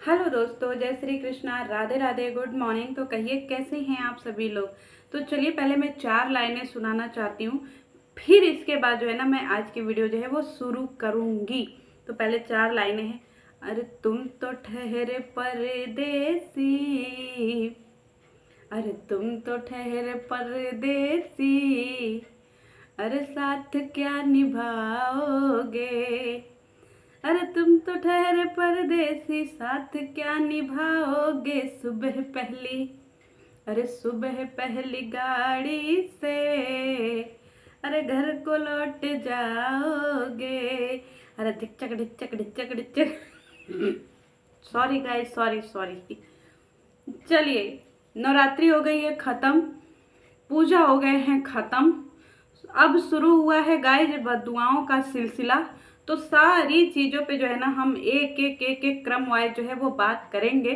Hello दोस्तों, जय Shri Krishna, Radhe Radhe, good morning. तो कहिए कैसे हैं आप सभी लोग। तो चलिए पहले मैं 4 लाइनें सुनाना चाहती हूँ, फिर इसके बाद जो है ना मैं आज की वीडियो जो है वो शुरू करूँगी। तो पहले 4 लाइनें हैं। अरे तुम तो ठहरे परदेसी, अरे तुम तो ठहरे परदेसी, अरे साथ क्या निभाओगे। अरे तुम तो ठहरे परदेसी, साथ क्या निभाओगे। सुबह पहली, अरे सुबह पहली गाड़ी से, अरे घर को लौट जाओगे। अरे ढिचक ढिचक ढिचक ढिचक। Sorry guys, sorry sorry. चलिए, नवरात्रि हो गई है खत्म, पूजा हो गए हैं खत्म, अब शुरू हुआ है गाइस दुआओं का सिलसिला। तो सारी चीज़ों पे जो है ना हम एक एक एक एक क्रम वाइज जो है वो बात करेंगे।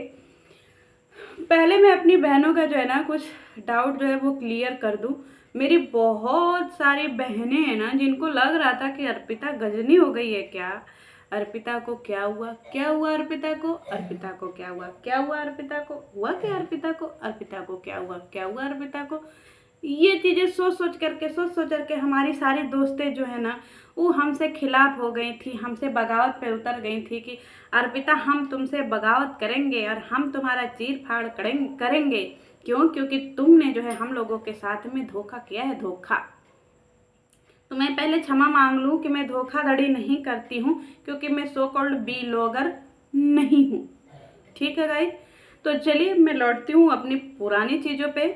पहले मैं अपनी बहनों का जो है ना कुछ डाउट जो है वो क्लियर कर दूं। मेरी बहुत सारी बहनें हैं ना जिनको लग रहा था कि अर्पिता गजनी हो गई है क्या, अर्पिता को क्या हुआ, क्या हुआ अर्पिता को, अर्पिता को क्या हुआ, क्या हुआ अर्पिता को, हुआ क्या अर्पिता को, अर्पिता को क्या हुआ, क्या हुआ अर्पिता को। ये चीज़ें सोच सोच करके हमारी सारी दोस्तें जो है ना वो हमसे खिलाफ हो गई थी, हमसे बगावत पे उतर गई थी कि अर्पिता हम तुमसे बगावत करेंगे और हम तुम्हारा चीर फाड़ करेंगे। क्यों? क्योंकि तुमने जो है हम लोगों के साथ में धोखा किया है, धोखा। तो मैं पहले क्षमा मांग लूँ कि मैं धोखाधड़ी नहीं करती हूँ, क्योंकि मैं सो कॉल्ड बी लॉगर नहीं हूँ। ठीक है गाइस, तो चलिए मैं लौटती हूँ अपनी पुरानी चीज़ों पे,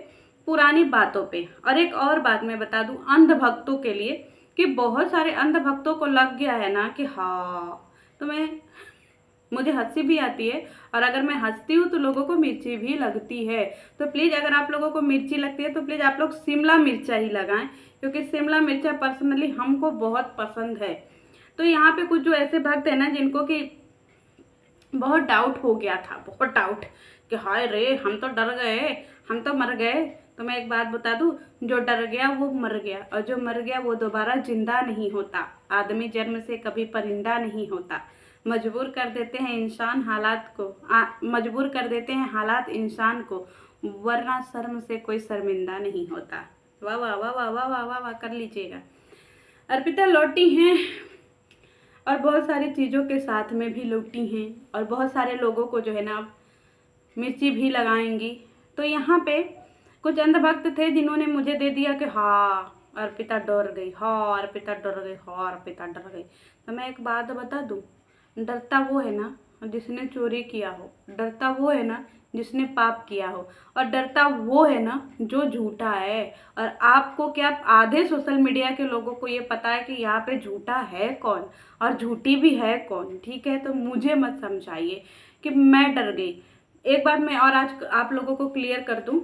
पुरानी बातों पे। और एक और बात मैं बता दूँ अंधभक्तों के लिए, कि बहुत सारे अंधभक्तों को लग गया है ना कि हाँ, तो मुझे हंसी भी आती है, और अगर मैं हंसती हूँ तो लोगों को मिर्ची भी लगती है। तो प्लीज़ अगर आप लोगों को मिर्ची लगती है तो प्लीज़ आप लोग शिमला मिर्चा ही लगाएं, क्योंकि शिमला मिर्चा पर्सनली हमको बहुत पसंद है। तो यहाँ पे कुछ जो ऐसे भक्त है ना जिनको कि बहुत डाउट हो गया था, बहुत डाउट कि हाय रे हम तो डर गए, हम तो मर गए। तो मैं एक बात बता दूं, जो डर गया वो मर गया, और जो मर गया वो दोबारा जिंदा नहीं होता। आदमी जन्म से कभी परिंदा नहीं होता। मजबूर कर देते हैं इंसान हालात को, मजबूर कर देते हैं हालात इंसान को, वरना शर्म से कोई शर्मिंदा नहीं होता। वाह वाह वाह वाह वाह वाह वाह वाह कर लीजिएगा। अर्पिता लौटी हैं और बहुत सारी चीज़ों के साथ में भी लौटी हैं, और बहुत सारे लोगों को जो है ना मिर्ची भी लगाएंगी। तो यहाँ पे कुछ अंधभक्त थे जिन्होंने मुझे दे दिया कि हाँ अर्पिता डर गई, हाँ अर्पिता डर गई, हाँ अर्पिता डर गई। तो मैं एक बात बता दूँ, डरता वो है ना जिसने चोरी किया हो, डरता वो है ना जिसने पाप किया हो, और डरता वो है ना जो झूठा है। और आपको क्या, आधे सोशल मीडिया के लोगों को ये पता है कि यहाँ पे झूठा है कौन और झूठी भी है कौन। ठीक है, तो मुझे मत समझाइए कि मैं डर गई। एक बात मैं और आज आप लोगों को क्लियर कर दूं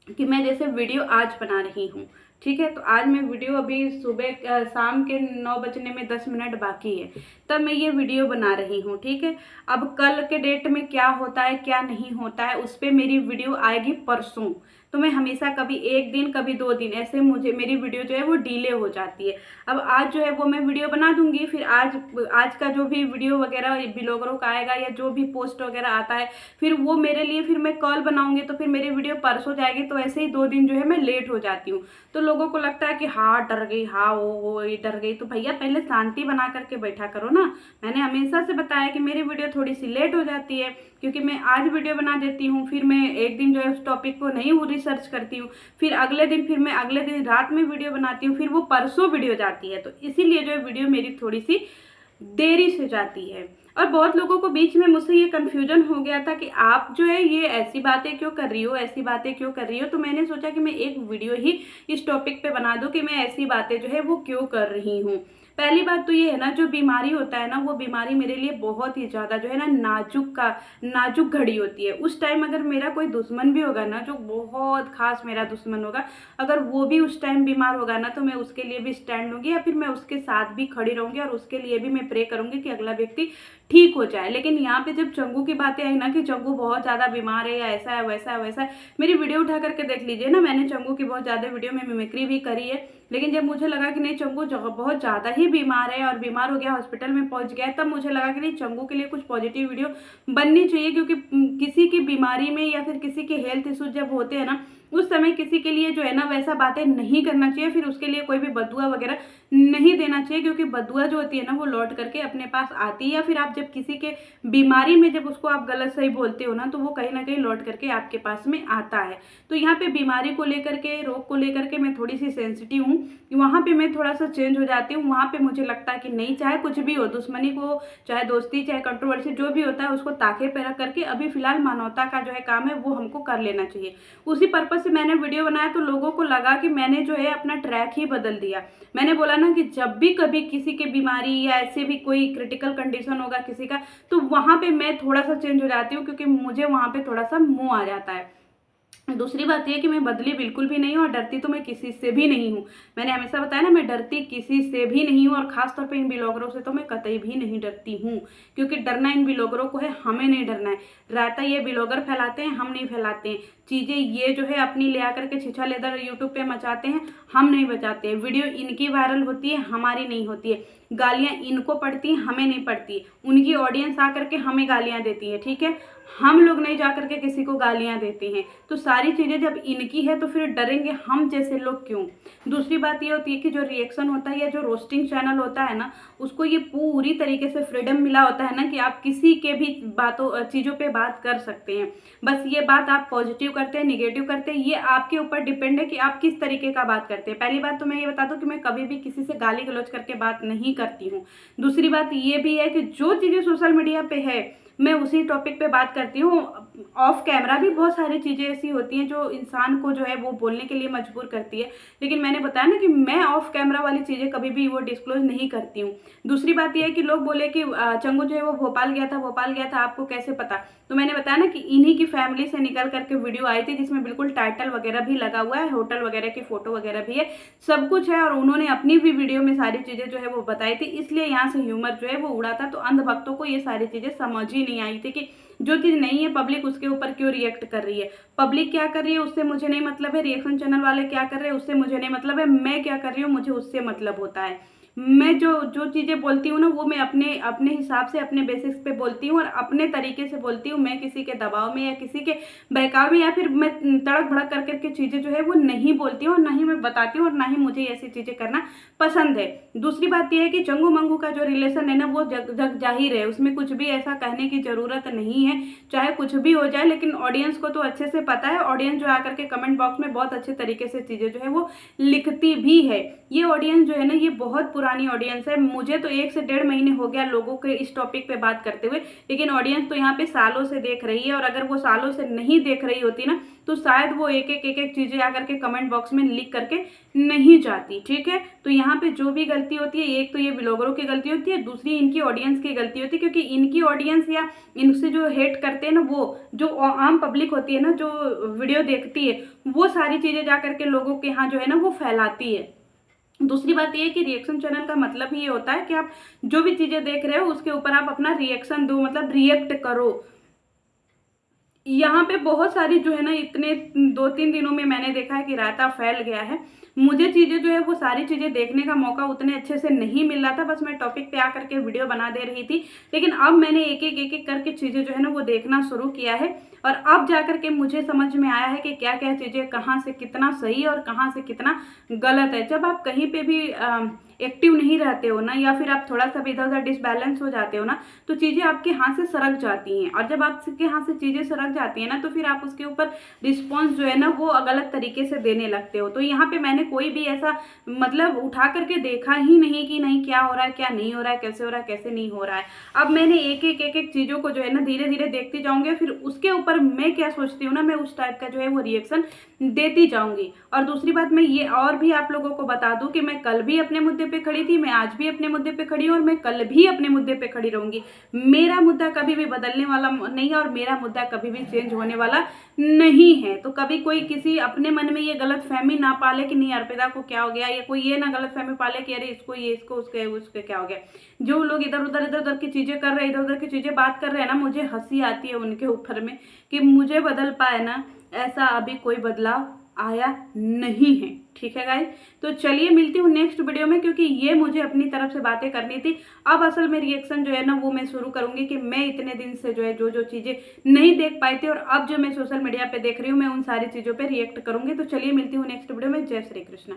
कि मैं जैसे वीडियो आज बना रही हूँ, ठीक है, तो आज मैं वीडियो अभी सुबह शाम के 9 बजने में 10 मिनट बाकी है, तब मैं ये वीडियो बना रही हूँ। ठीक है, अब कल के डेट में क्या होता है क्या नहीं होता है उस पर मेरी वीडियो आएगी परसों। तो मैं हमेशा कभी एक दिन कभी 2 दिन ऐसे मुझे मेरी वीडियो जो है वो डिले हो जाती है। अब आज जो है वो मैं वीडियो बना दूंगी, फिर आज का जो भी वीडियो वगैरह ब्लॉगरों का आएगा या जो भी पोस्ट वगैरह आता है, फिर वो मेरे लिए फिर मैं कल बनाऊंगी, तो फिर मेरी वीडियो परसों जाएगी। तो ऐसे ही 2 दिन जो है मैं लेट हो जाती हूँ। तो लोगों को लगता है कि हाँ डर गई, हाँ वो ये डर गई। तो भैया पहले शांति बना करके बैठा करो ना। मैंने हमेशा से बताया कि मेरी वीडियो थोड़ी सी लेट हो जाती है, क्योंकि मैं आज वीडियो बना देती हूँ, फिर मैं एक दिन जो है उस टॉपिक को नहीं रिसर्च करती हूँ, फिर मैं अगले दिन रात में वीडियो बनाती हूँ, फिर वो परसों वीडियो जाती है। तो इसीलिए जो है वीडियो मेरी थोड़ी सी देरी से जाती है। और बहुत लोगों को बीच में मुझसे ये कन्फ्यूजन हो गया था कि आप जो है ये ऐसी बातें क्यों कर रही हो, ऐसी बातें क्यों कर रही हो। तो मैंने सोचा कि मैं एक वीडियो ही इस टॉपिक पे बना दूं कि मैं ऐसी बातें जो है वो क्यों कर रही हूँ। पहली बात तो ये है ना, जो बीमारी होता है ना वो बीमारी मेरे लिए बहुत ही ज़्यादा जो है ना नाजुक घड़ी होती है। उस टाइम अगर मेरा कोई दुश्मन भी होगा ना, जो बहुत खास मेरा दुश्मन होगा, अगर वो भी उस टाइम बीमार होगा ना, तो मैं उसके लिए भी स्टैंड लूँगी, या फिर मैं उसके साथ भी खड़ी रहूँगी, और उसके लिए भी मैं प्रे करूँगी कि अगला व्यक्ति ठीक हो जाए। लेकिन यहाँ पे जब चंगू की बातें आई ना कि चंगू बहुत ज़्यादा बीमार है या ऐसा है वैसा है वैसा है, मेरी वीडियो उठा करके देख लीजिए ना, मैंने चंगू की बहुत ज़्यादा वीडियो में मिमिक्री भी करी है, लेकिन जब मुझे लगा कि नहीं चंगू बहुत ज़्यादा ही बीमार है और बीमार हो गया, हॉस्पिटल में पहुंच गया, तब मुझे लगा कि नहीं चंगू के लिए कुछ पॉजिटिव वीडियो बननी चाहिए, क्योंकि किसी की बीमारी में या फिर किसी के हेल्थ इश्यूज जब होते हैं ना, उस समय किसी के लिए जो है ना वैसा बातें नहीं करना चाहिए, फिर उसके लिए कोई भी बदुआ वगैरह नहीं देना चाहिए, क्योंकि बदुआ जो होती है ना वो लौट करके अपने पास आती है, या फिर आप जब किसी के बीमारी में जब उसको आप गलत सही बोलते हो ना, तो वो कहीं ना कहीं लौट करके आपके पास में आता है। तो यहाँ पे बीमारी को लेकर के, रोग को लेकर के मैं थोड़ी सी सेंसिटिव हूँ, वहाँ पे मैं थोड़ा सा चेंज हो जाती हूँ। वहाँ पे मुझे लगता है कि नहीं, चाहे कुछ भी हो, दुश्मनी को, चाहे दोस्ती, चाहे कंट्रोवर्सी, जो भी होता है उसको ताके पे रख करके अभी फिलहाल मानवता का जो है काम है वो हमको कर लेना चाहिए। उसी पर्पज से मैंने वीडियो बनाया, तो लोगों को लगा कि मैंने जो है अपना ट्रैक ही बदल दिया। मैंने बोला ना कि जब भी कभी किसी की बीमारी या ऐसे भी कोई क्रिटिकल कंडीशन होगा किसी का, तो वहां पे मैं थोड़ा सा चेंज हो जाती हूँ, क्योंकि मुझे वहां पे थोड़ा सा मुंह आ जाता है। दूसरी बात यह कि मैं बदली बिल्कुल भी नहीं हूँ, और डरती तो मैं किसी से भी नहीं हूँ। मैंने हमेशा बताया ना, मैं डरती किसी से भी नहीं हूँ, और खासतौर पे इन ब्लॉगरों से तो मैं कतई भी नहीं डरती हूँ, क्योंकि डरना इन ब्लॉगरों को है, हमें नहीं डरना है। रायता ये ब्लॉगर फैलाते हैं, हम नहीं फैलाते हैं चीज़ें, ये जो है अपनी ले आकर के छिछा लेदर यूट्यूब पे मचाते हैं, हम नहीं बचाते हैं। वीडियो इनकी वायरल होती है, हमारी नहीं होती है। गालियाँ इनको पड़ती हैं, हमें नहीं पड़ती। उनकी ऑडियंस आकर के हमें गालियाँ देती है, ठीक है, हम लोग नहीं जा करके किसी को गालियां देते हैं। तो सारी चीजें जब इनकी है तो फिर डरेंगे हम जैसे लोग क्यों। दूसरी बात ये होती है कि जो रिएक्शन होता है या जो रोस्टिंग चैनल होता है ना, उसको ये पूरी तरीके से फ्रीडम मिला होता है ना, कि आप किसी के भी बातों चीजों पे बात कर सकते हैं। बस ये बात आप पॉजिटिव करते हैं, निगेटिव करते हैं, ये आपके ऊपर डिपेंड है कि आप किस तरीके का बात करते हैं। पहली बात तो मैं ये बता दूं कि मैं कभी भी किसी से गाली गलौज करके बात नहीं करती हूँ। दूसरी बात ये भी है कि जो चीजें सोशल मीडिया पे है मैं उसी टॉपिक पे बात करती हूँ। ऑफ कैमरा भी बहुत सारी चीज़ें ऐसी होती हैं जो इंसान को जो है वो बोलने के लिए मजबूर करती है, लेकिन मैंने बताया ना कि मैं ऑफ कैमरा वाली चीज़ें कभी भी वो डिस्क्लोज नहीं करती हूँ। दूसरी बात यह है कि लोग बोले कि चंगू जो है वो भोपाल गया था, आपको कैसे पता? तो मैंने बताया ना कि इन्हीं की फैमिली से निकल करके वीडियो आई थी, जिसमें बिल्कुल टाइटल वगैरह भी लगा हुआ है, होटल वगैरह की फोटो वगैरह भी है, सब कुछ है, और उन्होंने अपनी भी वीडियो में सारी चीज़ें जो है वो बताई थी, इसलिए यहाँ से ह्यूमर जो है वो उड़ा था। तो अंधभक्तों को ये सारी चीज़ें समझ ही नहीं आई थी कि जो चीज़ नहीं है पब्लिक उसके ऊपर क्यों रिएक्ट कर रही है। पब्लिक क्या कर रही है उससे मुझे नहीं मतलब है, रिएक्शन चैनल वाले क्या कर रहे हैं उससे मुझे नहीं मतलब है, मैं क्या कर रही हूँ मुझे उससे मतलब होता है। मैं जो जो चीज़ें बोलती हूँ ना वो मैं अपने अपने हिसाब से, अपने बेसिस पे बोलती हूँ, और अपने तरीके से बोलती हूँ। मैं किसी के दबाव में या किसी के बहकाव में या फिर मैं तड़क भड़क कर करके चीज़ें जो है वो नहीं बोलती हूँ, और ना ही मैं बताती हूँ, और ना ही मुझे ऐसी चीज़ें करना पसंद है। दूसरी बात यह है कि चंगू मंगू का जो रिलेशन है ना वो जग जग जाहिर है, उसमें कुछ भी ऐसा कहने की जरूरत नहीं है, चाहे कुछ भी हो जाए। लेकिन ऑडियंस को तो अच्छे से पता है, ऑडियंस जो आकर के कमेंट बॉक्स में बहुत अच्छे तरीके से चीज़ें जो है वो लिखती भी है। ये ऑडियंस जो है ना ये बहुत पुरानी ऑडियंस है, मुझे तो 1 से 1.5 महीने हो गया लोगों के इस टॉपिक पे बात करते हुए, लेकिन ऑडियंस तो यहाँ पे सालों से देख रही है, और अगर वो सालों से नहीं देख रही होती ना तो शायद वो एक एक चीजें आकर के कमेंट बॉक्स में लिख करके नहीं जाती, ठीक है। तो यहाँ पे जो भी गलती होती है, एक तो ये ब्लॉगरों की गलती होती है, दूसरी इनकी ऑडियंस की गलती होती है, क्योंकि इनकी ऑडियंस या इनसे जो हेट करते हैं ना, वो जो आम पब्लिक होती है ना जो वीडियो देखती है, वो सारी चीजें जा करके लोगों के यहाँ जो है ना वो फैलाती है। दूसरी बात ये है कि रिएक्शन चैनल का मतलब ही ये होता है कि आप जो भी चीजें देख रहे हो उसके ऊपर आप अपना रिएक्शन दो, मतलब रिएक्ट करो। यहाँ पे बहुत सारी जो है ना, इतने 2-3 दिनों में मैंने देखा है कि रायता फैल गया है। मुझे चीज़ें जो है वो सारी चीज़ें देखने का मौका उतने अच्छे से नहीं मिल रहा था, बस मैं टॉपिक पे आकर के वीडियो बना दे रही थी। लेकिन अब मैंने एक एक करके चीज़ें जो है ना वो देखना शुरू किया है, और अब जाकर के मुझे समझ में आया है कि क्या क्या चीज़ें कहाँ से कितना सही और कहाँ से कितना गलत है। जब आप कहीं पे भी एक्टिव नहीं रहते हो ना, या फिर आप थोड़ा सा भी इधर उधर डिसबैलेंस हो जाते हो ना, तो चीज़ें आपके हाथ से सरक जाती हैं, और जब आपके हाथ से चीज़ें सरक जाती हैं ना तो फिर आप उसके ऊपर रिस्पॉन्स जो है ना वो गलत तरीके से देने लगते हो। तो यहाँ पे मैंने कोई भी ऐसा मतलब उठा करके देखा ही नहीं कि नहीं क्या हो रहा है, क्या नहीं हो रहा है, कैसे हो रहा है, कैसे नहीं हो रहा है। अब मैंने एक एक चीज़ों को जो है ना धीरे धीरे देखती जाऊंगी, फिर उसके ऊपर मैं क्या सोचती हूँ ना, मैं उस टाइप का जो है वो रिएक्शन देती जाऊंगी। और दूसरी बात मैं ये और भी आप लोगों को बता दूं कि मैं कल भी अपने मुद्दे पे खड़ी थी, मैं आज भी अपने मुद्दे पे खड़ी हूँ, और मैं कल भी अपने मुद्दे पे खड़ी रहूंगी। मेरा मुद्दा कभी भी बदलने वाला नहीं है, और मेरा मुद्दा कभी भी चेंज होने वाला नहीं है। तो कभी कोई किसी अपने मन में ये गलत फहमी ना पाले कि नहीं अर्पिता को क्या हो गया, या कोई ये ना गलत फहमी पाले कि अरे इसको ये, इसको उसके उसके क्या हो गया। जो लोग इधर उधर की चीजें कर रहे हैं, इधर उधर की चीजें बात कर रहे हैं ना, मुझे हंसी आती है उनके ऊपर में कि मुझे बदल पाए ना, ऐसा अभी कोई बदलाव आया नहीं है। ठीक है गाइस, तो चलिए मिलती हूँ नेक्स्ट वीडियो में, क्योंकि ये मुझे अपनी तरफ से बातें करनी थी। अब असल में रिएक्शन जो है ना वो मैं शुरू करूंगी कि मैं इतने दिन से जो है जो जो चीज़ें नहीं देख पाई थी और अब जो मैं सोशल मीडिया पे देख रही हूँ मैं उन सारी चीज़ों पे रिएक्ट करूंगी। तो चलिए मिलती हूँ नेक्स्ट वीडियो में। जय श्री कृष्णा।